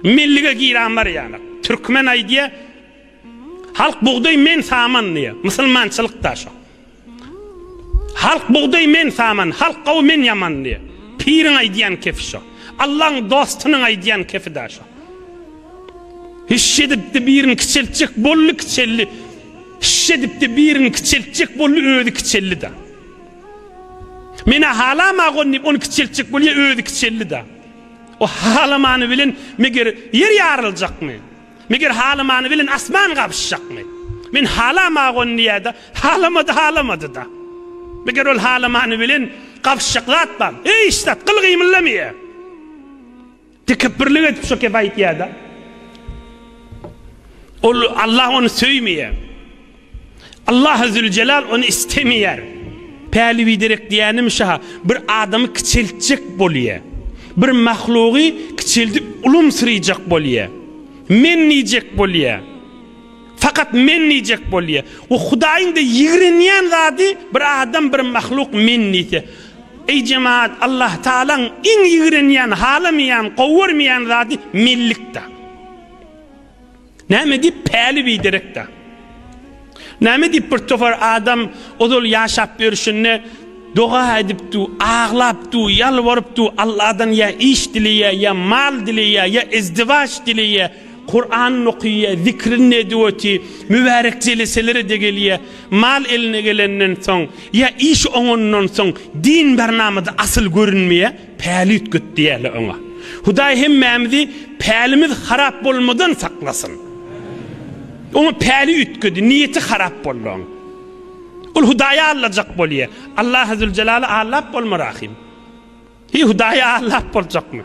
Milliga giran var yani. Türkmen aydiye halk buğday men saman diye. Müslümançılık da şu. Halk buğday men saman, halk qav men yaman diye. Pirin aydiyan kefi şu. Allah'ın dostunun aydiyan kefi da şu. Hişşedip de birini kıçeltecek bollu kıçelli. Hişşedip de birini kıçeltecek bollu ödü kıçelli da. Mena halama gonnip onu kıçeltecek bollu ödü kıçelli da. O halamanı bilin meger yer yarılacak mı? Meger halamanı bilin asman kapışacak mı? Men halama gonniya da halamadı da. Meger ol halamanı bilin kapışacaklar da. Ey işte kıl kıymıllamiye. Tekebbürlük etip şu kefayet ya da. Allah onu söymeye. Allah Zülcelal onu istemeyer. Pehlivi direk diyenim şaha bir adamı kıçeltecek boluye. Bir mahluğu kıçeltip ulumsırayacak boluye. Menniyecek boluye. Fakat menniyecek boluye. O Hudayın da yigrinyen zadi bir adam bir mahluk menniyse. Ey cemaat Allah Teala'nın en yigrinyen, halamayan, kovurmayan zadi millikta. Näme dip pehlivi direk da. Näme dip bir tofar adam odol yaşap görüşünne doğa ediptu, ağlaptu, yalvarıptu Allah'dan ya iş dileye, ya mal dileye, ya izdivaç dileye, Kur'an okuya, zikrin ediyoti, mübarek celeseleri de geliye, mal eline gelenden son, ya iş onundan son, din bernamada asıl görünmeye, pehlit güt diyeli ona. Huday hemmemizi pehlimiz harap olmadan saklasın. Onu pehli ütküdü, niyeti harap bolluğun. Ul hudaya allacak boluye. Allah Zülcelal'ı allap bolma rahim. Hi hudaya allap bolacak mı?